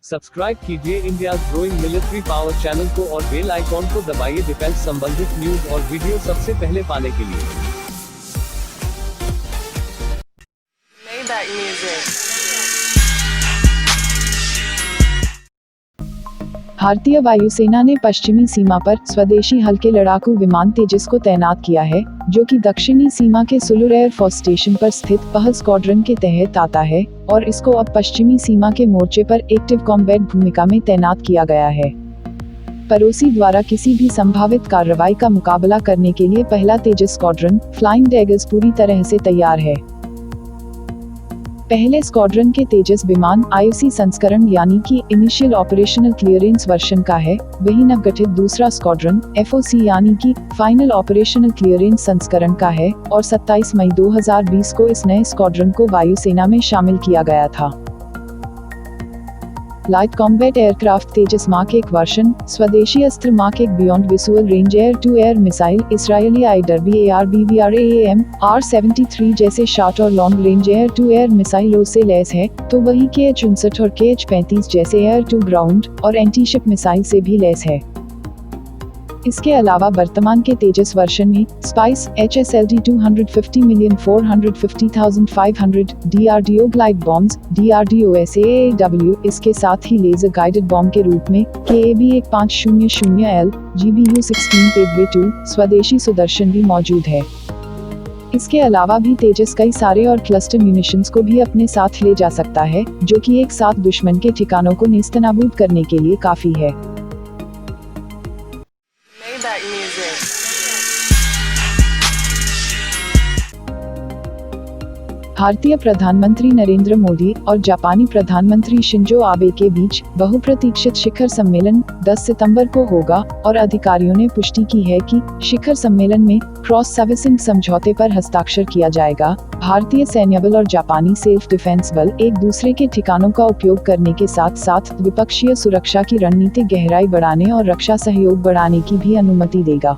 Subscribe कीजिए India growing military power channel को और बेल आइकॉन को दबाइए डिफेंस संबंधित न्यूज और वीडियो सबसे पहले पाने के लिए। भारतीय वायुसेना ने पश्चिमी सीमा पर स्वदेशी हल्के लड़ाकू विमान तेजस को तैनात किया है, जो कि दक्षिणी सीमा के सुलूर एयर फोर्स स्टेशन पर स्थित पहल स्क्वाड्रन के तहत आता है और इसको अब पश्चिमी सीमा के मोर्चे पर एक्टिव कॉम्बैट भूमिका में तैनात किया गया है। पड़ोसी द्वारा किसी भी संभावित कार्रवाई का मुकाबला करने के लिए पहला तेजस स्क्वाड्रन फ्लाइंग डैगर्स पूरी तरह से तैयार है। पहले स्क्वाड्रन के तेजस विमान IOC संस्करण यानी कि इनिशियल ऑपरेशनल क्लियरेंस वर्जन का है, वही नवगठित दूसरा स्क्वाड्रन FOC यानी कि फाइनल ऑपरेशनल क्लियरेंस संस्करण का है और 27 मई 2020 को इस नए स्क्वाड्रन को वायुसेना में शामिल किया गया था। Light combat aircraft Tejas mark 1 version, स्वदेशी अस्त्र mark 1 beyond visual range air to air missile, इसराइली IRBA ARBVR AAM R73 जैसे शॉर्ट और long range air to air मिसाइलों से लैस है, तो वही KH-59 और KH-35 जैसे एयर टू ग्राउंड और एंटी शिप मिसाइल से भी लैस है। इसके अलावा वर्तमान के तेजस वर्जन में spice HSLD 250,450,500 DRDO glide bombs, DRDO SAAW, इसके साथ ही लेजर गाइडेड बॉम्ब के रूप में KAB-1500L GBU 16 पेगवे 2 स्वदेशी सुदर्शन भी मौजूद है। इसके अलावा भी तेजस कई सारे और क्लस्टर म्यूनिशंस को भी अपने साथ ले जा सकता है, जो कि एक साथ दुश्मन के ठिकानों को नेस्तनाबूद करने के लिए काफी है। भारतीय प्रधानमंत्री नरेंद्र मोदी और जापानी प्रधानमंत्री शिंजो आबे के बीच बहुप्रतीक्षित शिखर सम्मेलन 10 सितंबर को होगा और अधिकारियों ने पुष्टि की है कि शिखर सम्मेलन में क्रॉस सर्विसिंग समझौते पर हस्ताक्षर किया जाएगा। भारतीय सैन्य बल और जापानी सेल्फ डिफेंस बल एक दूसरे के ठिकानों का उपयोग करने के साथ साथ द्विपक्षीय सुरक्षा की रणनीतिक गहराई बढ़ाने और रक्षा सहयोग बढ़ाने की भी अनुमति देगा।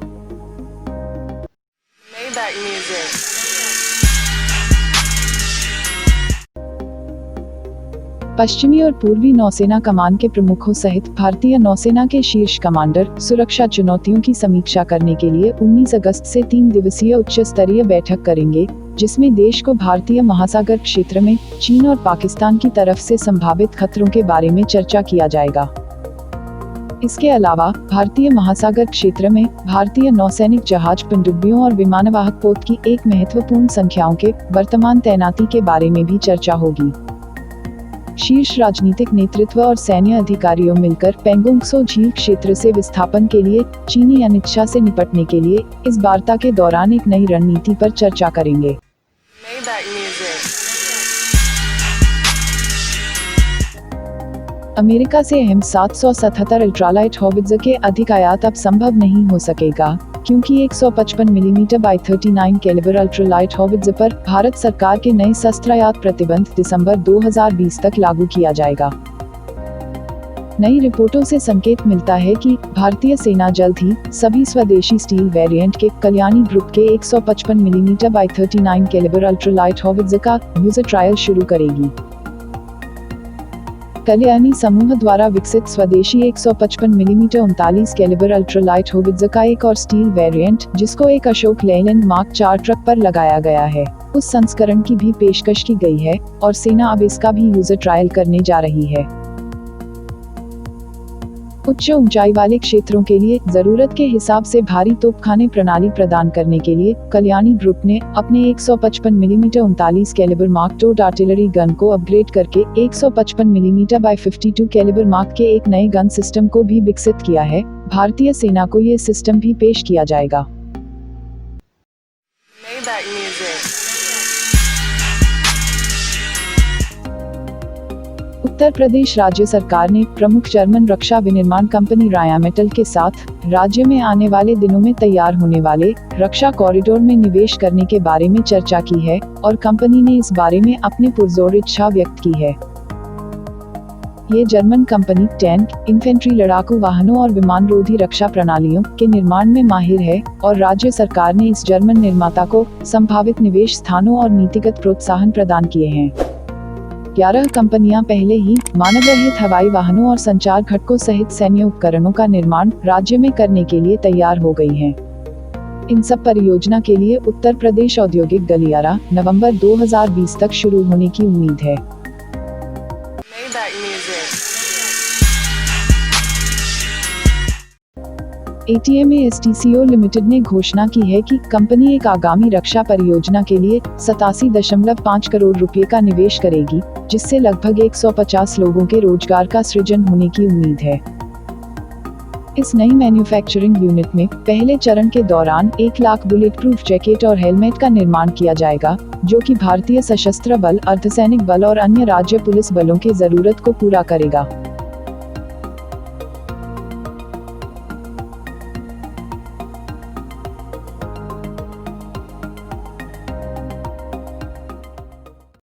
पश्चिमी और पूर्वी नौसेना कमान के प्रमुखों सहित भारतीय नौसेना के शीर्ष कमांडर सुरक्षा चुनौतियों की समीक्षा करने के लिए 19 अगस्त से 3 दिवसीय उच्च स्तरीय बैठक करेंगे, जिसमें देश को भारतीय महासागर क्षेत्र में चीन और पाकिस्तान की तरफ से संभावित खतरों के बारे में चर्चा किया जाएगा। इसके अलावा भारतीय महासागर क्षेत्र में भारतीय नौसैनिक जहाज, पनडुब्बियों और विमानवाहक पोत की एक महत्वपूर्ण संख्याओं के वर्तमान तैनाती के बारे में भी चर्चा होगी। शीर्ष राजनीतिक नेतृत्व और सैन्य अधिकारियों मिलकर पेंगोंग त्सो झील क्षेत्र से विस्थापन के लिए चीनी अनिच्छा से निपटने के लिए इस वार्ता के दौरान एक नई रणनीति पर चर्चा करेंगे। अमेरिका से अहम 777 अल्ट्रालाइट हॉवित्ज़र के अधिक आयात अब संभव नहीं हो सकेगा, क्योंकि 155 millimetre by 39 calibre ultralight howitzer पर भारत सरकार के नए शस्त्रायात प्रतिबंध दिसंबर 2020 तक लागू किया जाएगा। नई रिपोर्टों से संकेत मिलता है कि भारतीय सेना जल्द ही सभी स्वदेशी स्टील वेरिएंट के कल्याणी ग्रुप के 155 millimetre by 39 calibre ultralight howitzer का यूजर ट्रायल शुरू करेगी। कल्याणी समूह द्वारा विकसित स्वदेशी 155 मिलीमीटर 39 कैलिबर अल्ट्रालाइट हॉवित्ज़र का एक और स्टील वेरिएंट, जिसको एक अशोक लेलैंड मार्क 4 ट्रक पर लगाया गया है, उस संस्करण की भी पेशकश की गई है और सेना अब इसका भी यूजर ट्रायल करने जा रही है। उच्च ऊंचाई वाले क्षेत्रों के लिए जरूरत के हिसाब से भारी तोपखाने प्रणाली प्रदान करने के लिए कल्याणी ग्रुप ने अपने 155 millimetre 39 calibre mark 2 artillery gun को अपग्रेड करके 155 मिलीमीटर बाई 52 कैलिबर मार्क के एक नए गन सिस्टम को भी विकसित किया है। भारतीय सेना को ये सिस्टम भी पेश किया जाएगा। उत्तर प्रदेश राज्य सरकार ने प्रमुख जर्मन रक्षा विनिर्माण कंपनी रायामेटल के साथ राज्य में आने वाले दिनों में तैयार होने वाले रक्षा कॉरिडोर में निवेश करने के बारे में चर्चा की है और कंपनी ने इस बारे में अपनी पुरजोर इच्छा व्यक्त की है। ये जर्मन कंपनी टैंक, इन्फेंट्री लड़ाकू वाहनों और विमानरोधी रक्षा प्रणालियों के निर्माण में माहिर है और राज्य सरकार ने इस जर्मन निर्माता को संभावित निवेश स्थानों और नीतिगत प्रोत्साहन प्रदान किए हैं। 11 कंपनियां पहले ही मानवरहित हवाई वाहनों और संचार घटकों सहित सैन्य उपकरणों का निर्माण राज्य में करने के लिए तैयार हो गई हैं। इन सब परियोजना के लिए उत्तर प्रदेश औद्योगिक गलियारा नवंबर 2020 तक शुरू होने की उम्मीद है। ATMA-STCO लिमिटेड ने घोषणा की है कि कंपनी एक आगामी रक्षा परियोजना के लिए 87.5 करोड़ रुपए का निवेश करेगी, जिससे लगभग 150 लोगों के रोजगार का सृजन होने की उम्मीद है। इस नई मैन्युफैक्चरिंग यूनिट में पहले चरण के दौरान 1 लाख बुलेट प्रूफ जैकेट और हेलमेट का निर्माण किया जाएगा, जो कि भारतीय सशस्त्र बल, अर्धसैनिक बल और अन्य राज्य पुलिस बलों की जरूरत को पूरा करेगा।